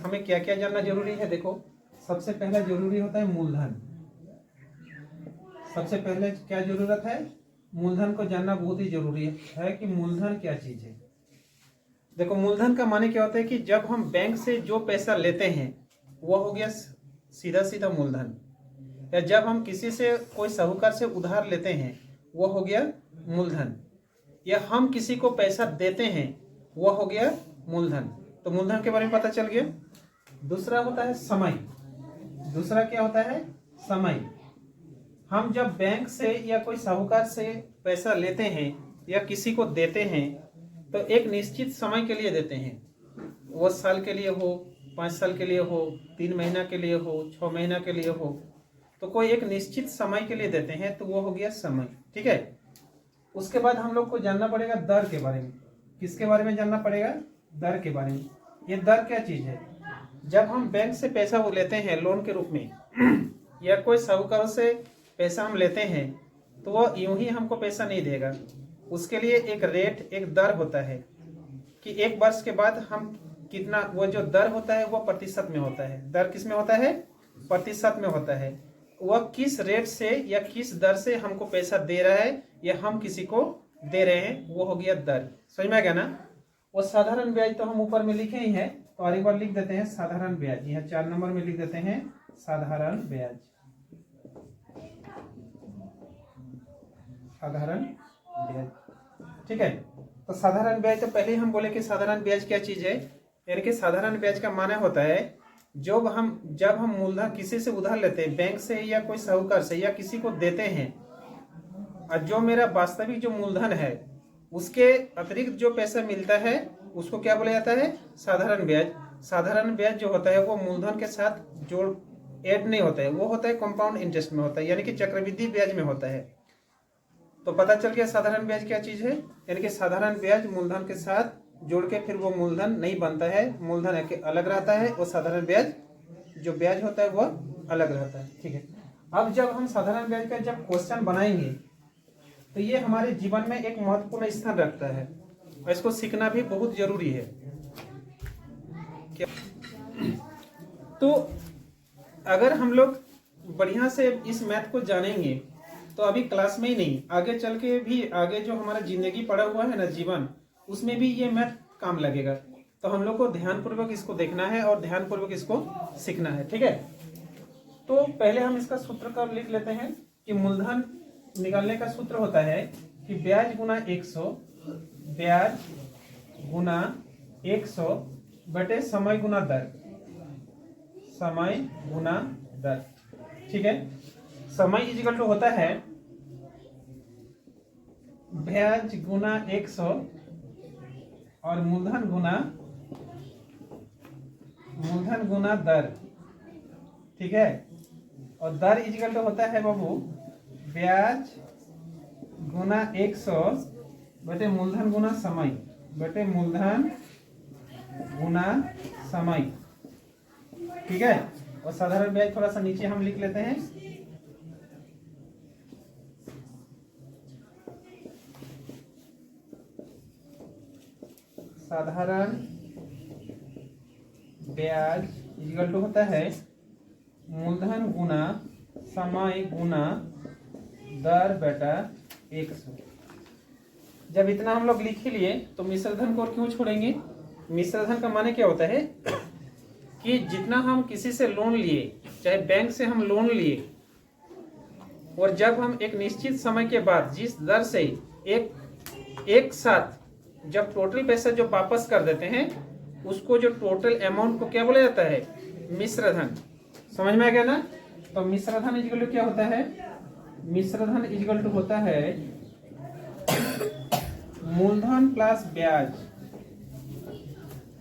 हमें क्या क्या जानना जरूरी है। देखो, सबसे पहला जरूरी होता है मूलधन। सबसे पहले क्या जरूरत है, मूलधन को जानना बहुत ही जरूरी है कि मूलधन क्या चीज है। देखो, मूलधन का माने क्या होता है कि जब हम बैंक से जो पैसा लेते हैं वो हो गया सीधा सीधा मूलधन, या जब हम किसी से कोई साहूकार से उधार लेते हैं वो हो गया मूलधन, या हम किसी को पैसा देते हैं वो हो गया मूलधन। तो मूलधन के बारे में पता चल गया। दूसरा होता है समय। दूसरा क्या होता है, समय। हम जब बैंक से या कोई साहूकार से पैसा लेते हैं या किसी को देते हैं तो एक निश्चित समय के लिए देते हैं। वो साल के लिए हो, 5 साल के लिए हो, 3 महीना के लिए हो, 6 महीना के लिए हो, तो कोई एक निश्चित समय के लिए देते हैं, तो वो हो गया समय। ठीक है। उसके बाद हम लोग को जानना पड़ेगा दर के बारे में। किसके बारे में जानना पड़ेगा, दर के बारे में। ये दर क्या चीज है, जब हम बैंक से पैसा वो लेते हैं लोन के रूप में या कोई साहूकार से पैसा हम लेते हैं तो वो यूं ही हमको पैसा नहीं देगा। उसके लिए एक रेट, एक दर होता है कि 1 वर्ष के बाद हम कितना, वो जो दर होता है वो प्रतिशत में होता है। दर किस में होता है, प्रतिशत में होता है। वह किस रेट से या किस दर से हमको पैसा दे रहा है या हम किसी को दे रहे हैं, वो हो गया दर। समझ में आ गया ना। वो साधारण ब्याज तो हम ऊपर में लिखे ही है, तो और एक बार लिख देते हैं साधारण ब्याज। यहाँ 4 नंबर में लिख देते हैं साधारण ब्याज। साधारण ब्याज, ठीक है। तो साधारण ब्याज, तो पहले हम बोले कि साधारण ब्याज क्या चीज है। यानी कि साधारण ब्याज का माना होता है जब हम मूलधन किसी से उधार लेते हैं, बैंक से या कोई साहूकार से या किसी को देते हैं, और जो मेरा वास्तविक जो मूलधन है उसके अतिरिक्त जो पैसा मिलता है उसको क्या बोला जाता है, साधारण ब्याज। साधारण ब्याज जो होता है वो मूलधन के साथ जोड़ ऐड नहीं होता है, वो होता है कंपाउंड इंटरेस्ट में होता है, यानी कि चक्रवृद्धि ब्याज में होता है। तो पता चल गया साधारण ब्याज क्या चीज है। यानी कि साधारण ब्याज मूलधन के साथ जोड़ के फिर वो मूलधन नहीं बनता है, मूलधन अलग रहता है, और साधारण ब्याज जो ब्याज होता है वो अलग रहता है। ठीक है। अब जब हम साधारण ब्याज का जब क्वेश्चन बनाएंगे तो ये हमारे जीवन में एक महत्वपूर्ण स्थान रखता है और इसको सीखना भी बहुत जरूरी है। तो अगर हम लोग बढ़िया से इस मैथ को जानेंगे तो अभी क्लास में ही नहीं, आगे चल के भी, आगे जो हमारा जिंदगी पड़ा हुआ है ना जीवन, उसमें भी ये मैथ काम लगेगा। तो हम लोग को ध्यानपूर्वक इसको देखना है और ध्यानपूर्वक इसको सीखना है। ठीक है। तो पहले हम इसका सूत्र का लिख लेते हैं कि मूलधन निकालने का सूत्र होता है कि ब्याज गुना 100, ब्याज गुना 100 बटे समय गुना दर, समय गुना दर। ठीक है। समय इजिकल टू होता है ब्याज गुना 100 और मूलधन गुना दर। ठीक है। और दर इजिकल टू होता है बाबू ब्याज गुना 100 बटे मूलधन गुना समय, बटे मूलधन गुना समय। ठीक है। और साधारण ब्याज थोड़ा सा नीचे हम लिख लेते हैं। साधारण ब्याज इक्वल टू होता है मूलधन गुना समय गुना दर बटा 100। जब इतना हम लोग लिख ही लिए तो मिश्रधन को क्यों छोड़ेंगे। मिश्रधन का माने क्या होता है कि जितना हम किसी से लोन लिए, चाहे बैंक से हम लोन लिए, और जब हम एक निश्चित समय के बाद जिस दर से एक साथ जब टोटल पैसा जो वापस कर देते हैं उसको, जो टोटल अमाउंट को क्या बोला जाता है, मिश्रधन। समझ में आ गया ना। तो मिश्रधन इक्वल टू क्या होता है, मिश्रधन इक्वल टू होता है मूलधन प्लस ब्याज,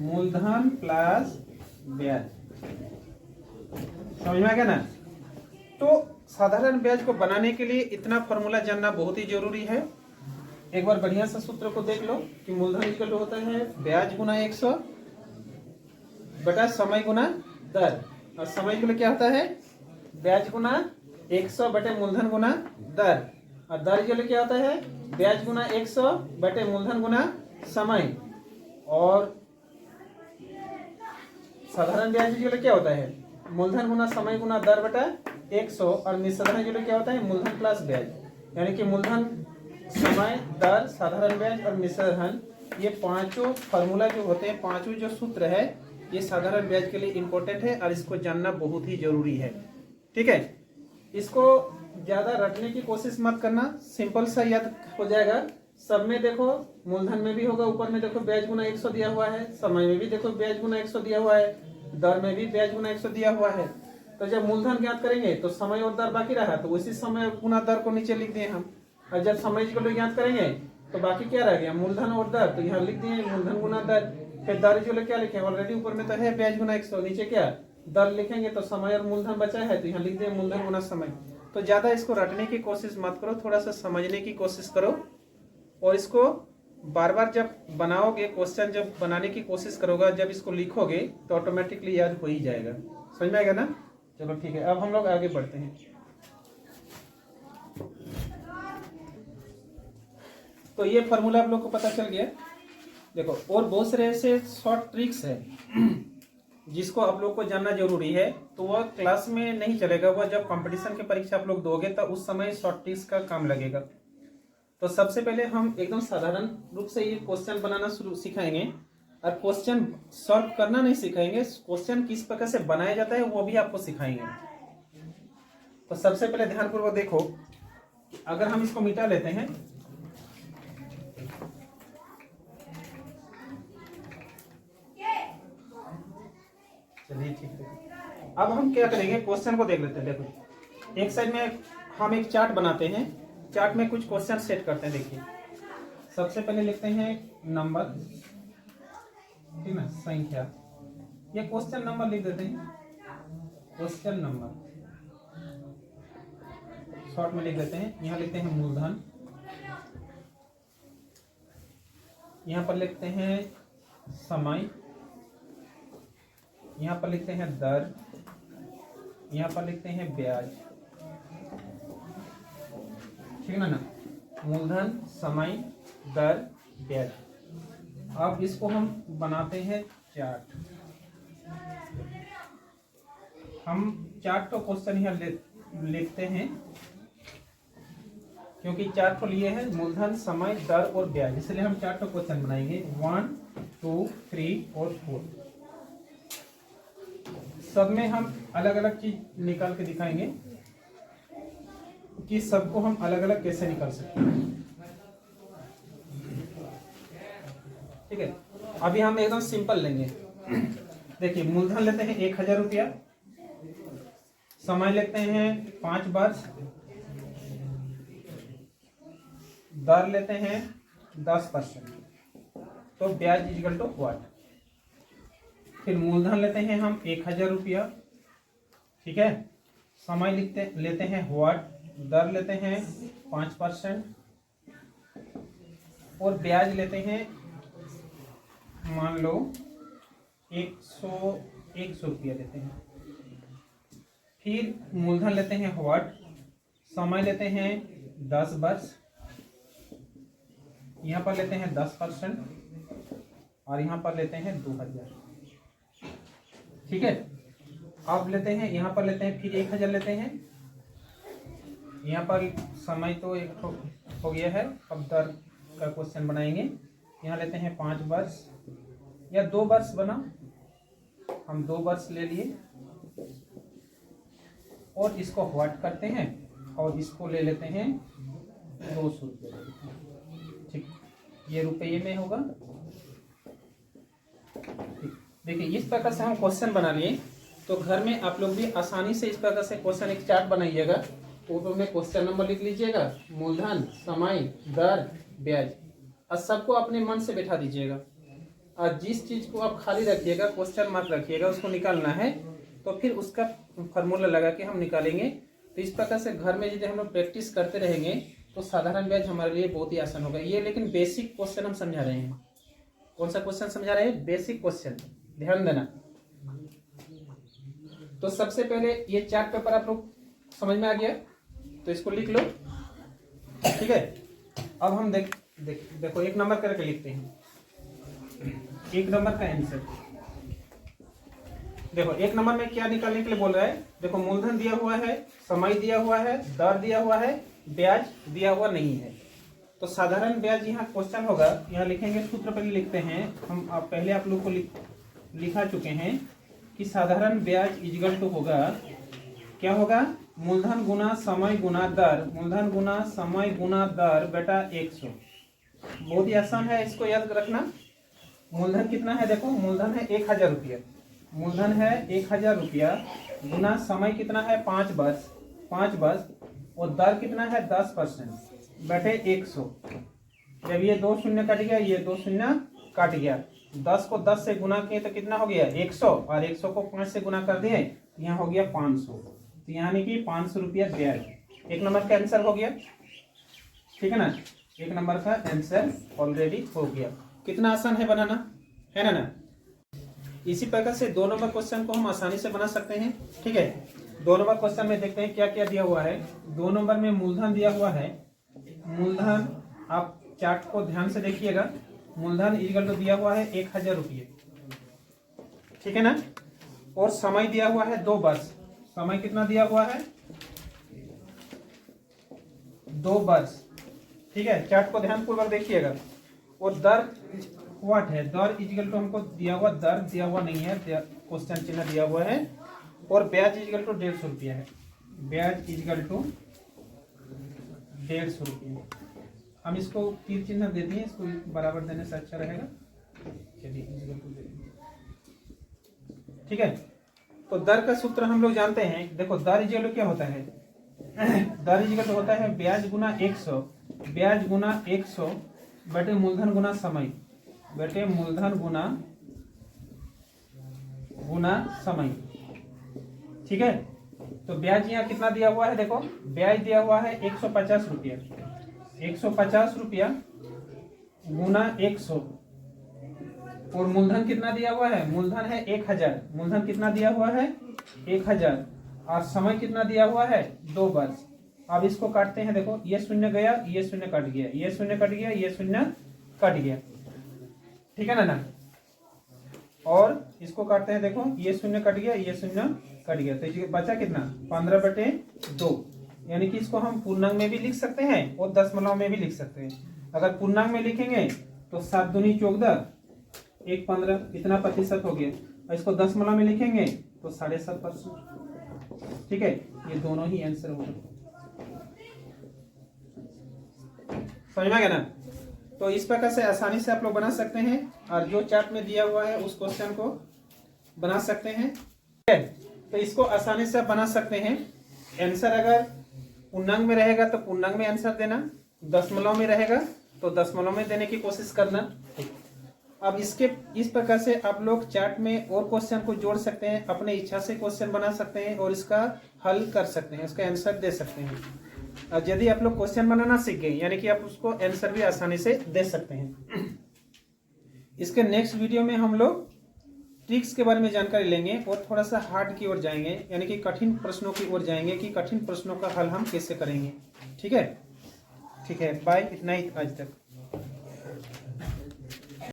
मूलधन प्लस ब्याज। समझ में आ गया ना। तो साधारण ब्याज को बनाने के लिए इतना फॉर्मूला जानना बहुत ही जरूरी है। एक बार बढ़िया सा सूत्र को देख लो कि मूलधन इक्वल टू होता है ब्याज गुना 100 बटा समय गुना दर, और समय के लिए क्या होता है ब्याज गुना 100 बटे मूलधन गुना दर, और दर के लिए क्या होता है ब्याज गुना 100 बटे मूलधन गुना समय। और साधारण ब्याज जो क्या होता है, मूलधन गुना समय गुना दर बटा 100, और निस्साधारण जो क्या होता है, मूलधन प्लस ब्याज, यानी कि मूलधन, समय, दर, साधारण ब्याज और निस्साधारण, ये पांचों फार्मूला जो होते हैं, पांचों जो सूत्र है, ये साधारण ब्याज के लिए इंपॉर्टेंट है और इसको जानना बहुत ही जरूरी है। ठीक है, इसको ज्यादा रटने की कोशिश मत करना, सिंपल सा याद हो जाएगा। सब में देखो मूलधन में भी होगा, ऊपर में देखो ब्याज गुना 100 दिया हुआ है, समय में भी देखो ब्याज गुना 100 दिया हुआ है, दर में भी ब्याज गुना 100 दिया हुआ है। तो जब मूलधन ज्ञात करेंगे तो समय और दर बाकी रहा, तो उसी समय गुना दर को नीचे लिख दिए हम, और जब समय को ज्ञात करेंगे तो बाकी क्या रह गया, मूलधन और दर, तो यहाँ लिख दिए मूलधन गुना दर। फिर दर जो क्या लिखे, ऑलरेडी ऊपर में तो है ब्याज गुना 100, नीचे क्या दर लिखेंगे, तो समय और मूलधन बचा है, तो यहाँ लिख दिए मूलधन गुना समय। तो ज्यादा इसको रटने की कोशिश मत करो, थोड़ा सा समझने की कोशिश करो, और इसको बार बार जब बनाओगे, क्वेश्चन जब बनाने की कोशिश करोगे, जब इसको लिखोगे तो ऑटोमेटिकली याद हो ही जाएगा। समझ में आएगा ना? चलो ठीक है, अब हम लोग आगे बढ़ते हैं। तो ये फॉर्मूला आप लोग को पता चल गया। देखो और बहुत सारे ऐसे शॉर्ट ट्रिक्स है जिसको आप लोग को जानना जरूरी है, तो वह क्लास में नहीं चलेगा, वह जब कंपटीशन की परीक्षा आप लोग दोगे तो उस समय शॉर्ट ट्रिक्स का काम लगेगा। तो सबसे पहले हम एकदम साधारण रूप से ये क्वेश्चन बनाना शुरू सिखाएंगे, और क्वेश्चन सॉल्व करना नहीं सिखाएंगे, क्वेश्चन किस प्रकार से बनाया जाता है वो भी आपको सिखाएंगे। तो सबसे पहले ध्यानपूर्वक देखो, अगर हम इसको मिटा लेते हैं, चलिए ठीक है। अब हम क्या करेंगे, क्वेश्चन को देख लेते हैं। देखो एक साइड में हम एक चार्ट बनाते हैं, चार्ट में कुछ क्वेश्चन सेट करते हैं। देखिए सबसे पहले लिखते हैं नंबर, ठीक ना, संख्या, ये क्वेश्चन नंबर लिख देते हैं, क्वेश्चन नंबर शॉर्ट में लिख देते हैं। यहाँ लिखते हैं मूलधन, यहाँ पर लिखते हैं समय, यहाँ पर लिखते हैं दर, यहाँ पर लिखते हैं ब्याज, ठीक है ना, मूलधन, समय, दर, ब्याज। अब इसको हम बनाते हैं चार्ट। हम चार्ट तो क्वेश्चन यहाँ लिखते हैं, क्योंकि चार्ट को लिए है मूलधन, समय, दर और ब्याज, इसलिए हम चार्ट तो क्वेश्चन बनाएंगे 1 2 3 और 4। सब में हम अलग अलग चीज निकाल के दिखाएंगे कि सबको हम अलग अलग कैसे निकाल सकते हैं। ठीक है, अभी हम एकदम सिंपल लेंगे। देखिए मूलधन लेते हैं 1000 रुपया, समय लेते हैं 5 वर्ष, दर लेते हैं 10%, तो ब्याज इक्वल टू व्हाट। फिर मूलधन लेते हैं हम 1000 रुपया, ठीक है, समय लेते हैं व्हाट, दर लेते हैं 5%, और ब्याज लेते हैं मान लो 100 रुपया लेते हैं। फिर मूलधन लेते हैं व्हाट, समय लेते हैं 10 वर्ष, यहाँ पर लेते हैं 10%, और यहाँ पर लेते हैं 2000, ठीक है। अब लेते हैं, यहाँ पर लेते हैं फिर 1000 लेते हैं, यहाँ पर समय तो एक हो गया है, अब दर का क्वेश्चन बनाएंगे। यहाँ लेते हैं 5 वर्ष या 2 वर्ष बना, हम 2 वर्ष ले लिए, और इसको व्हाट करते हैं, और इसको ले लेते हैं 200 रुपये, ठीक, ये रुपये में होगा। देखिए इस प्रकार से हम क्वेश्चन बना लिए, तो घर में आप लोग भी आसानी से इस प्रकार से क्वेश्चन एक चार्ट बनाइएगा, ऊपर में क्वेश्चन नंबर लिख लीजिएगा, मूलधन, समय, दर, ब्याज, और सबको अपने मन से बैठा दीजिएगा, और जिस चीज को आप खाली रखिएगा, क्वेश्चन मत रखिएगा, उसको निकालना है, तो फिर उसका फॉर्मूला लगा के हम निकालेंगे। तो इस प्रकार से घर में यदि हम लोग प्रैक्टिस करते रहेंगे तो साधारण ब्याज हमारे लिए बहुत ही आसान होगा। ये लेकिन बेसिक क्वेश्चन हम समझा रहे हैं। कौन सा क्वेश्चन समझा रहे हैं? बेसिक क्वेश्चन, ध्यान देना। तो सबसे पहले ये चार्ट पेपर आप लोग समझ में आ गया, तो इसको लिख लो, ठीक है। अब हम देखो 1 नंबर करके लिखते हैं, 1 नंबर का आंसर। देखो एक नंबर में क्या निकालने के लिए बोल रहा है, देखो मूलधन दिया हुआ है, समय दिया हुआ है, दर दिया हुआ है, ब्याज दिया हुआ नहीं है। तो साधारण ब्याज यहाँ क्वेश्चन होगा, यहाँ लिखेंगे, सूत्र पहले लिखते हैं हम, पहले आप लोग को लिखा चुके हैं कि साधारण ब्याज इजगल टू होगा, क्या होगा, मूलधन गुना समय गुना दर, मूलधन गुना समय गुना दर बेटा 100। बहुत ही आसान है, इसको याद रखना। मूलधन कितना है, देखो मूलधन है 1000 रुपया, मूलधन है 1000 रुपया गुना समय कितना है 5 वर्ष, 5 वर्ष, और दर कितना है 10% बटे 100। जब ये 2 शून्य कट गया, ये 2 शून्य कट गया, 10 को 10 से गुना किए तो कितना हो गया 100, और 100 को 5 से गुना कर दिए, यहाँ हो गया 500। तो यानी कि 500 रुपया ब्याज। एक नंबर का आंसर हो गया, ठीक है ना, एक नंबर का आंसर ऑलरेडी हो गया। कितना आसान है बनाना, है ना। इसी प्रकार से 2 नंबर क्वेश्चन को हम आसानी से बना सकते हैं, ठीक है। 2 नंबर क्वेश्चन में देखते हैं क्या क्या दिया हुआ है। 2 नंबर में मूलधन दिया हुआ है, मूलधन आप चार्ट को ध्यान से देखिएगा, मूलधन इक्वल टू दिया हुआ है 1000 रुपये, ठीक है ना, और समय दिया हुआ है 2 वर्ष। समय कितना दिया हुआ है 2 वर्ष, ठीक है। चार्ट को ध्यान पूर्वक देखिएगा। और दर व्हाट है, दर इक्वल टू हमको दिया हुआ, दर दिया हुआ नहीं है, क्वेश्चन चिन्ह दिया हुआ है। और ब्याज इक्वल टू 150 रुपया है, ब्याज इक्वल टू 150 रुपये। हम इसको तीर चिन्ह दे दिए, इसको बराबर देने से अच्छा रहेगा। चलिए इक्वल टू दे दिए, ठीक है। तो दर का सूत्र हम लोग जानते हैं, देखो दर इक्वल टू क्या होता है, दर इक्वल टू होता है ब्याज गुना 100, ब्याज गुना 100 बटे मूलधन गुना समय, बटे मूलधन गुना समय, ठीक है। तो ब्याज यहाँ कितना दिया हुआ है, देखो ब्याज दिया हुआ है 150 रुपया, 150 रुपया गुना 100, और मूलधन कितना दिया हुआ है, मूलधन है 1000, मूलधन कितना दिया हुआ है 1000, और समय कितना दिया हुआ है 2 वर्ष। अब इसको काटते हैं, देखो ये शून्य गया, ये शून्य कट गया, ये शून्य कट गया, ये शून्य कट गया, ठीक है ना। और इसको काटते हैं, देखो ये शून्य कट गया, ये शून्य कट गया, तो बचा कितना 15/2। यानी कि इसको हम पूर्णांक में भी लिख सकते हैं और दशमलव में भी लिख सकते हैं। अगर पूर्णांक में लिखेंगे तो 7 दूनी 14, 1 15, इतना प्रतिशत हो गया। और इसको दशमलव में लिखेंगे तो 7.5%, ठीक है। ये दोनों ही आंसर होगा, समझ में आ गया ना। तो इस प्रकार से आसानी से आप लोग बना सकते हैं, और जो चार्ट में दिया हुआ है उस क्वेश्चन को बना सकते हैं, ठीक है। तो इसको आसानी से आप बना सकते हैं। आंसर अगर पूर्णांक में रहेगा तो पूर्णांक में आंसर देना, दशमलव में रहेगा तो दशमलव में देने की कोशिश करना। अब इसके इस प्रकार से आप लोग चार्ट में और क्वेश्चन को जोड़ सकते हैं, अपने इच्छा से क्वेश्चन बना सकते हैं और इसका हल कर सकते हैं, इसका आंसर दे सकते हैं। और यदि आप लोग क्वेश्चन बनाना सीख गए, यानी कि आप उसको आंसर भी आसानी से दे सकते हैं। इसके नेक्स्ट वीडियो में हम लोग ट्रिक्स के बारे में जानकारी लेंगे और थोड़ा सा हार्ड की ओर जाएंगे, यानी कि कठिन प्रश्नों की ओर जाएंगे कि कठिन प्रश्नों का हल हम कैसे करेंगे, ठीक है। बाय, इतना ही आज तक।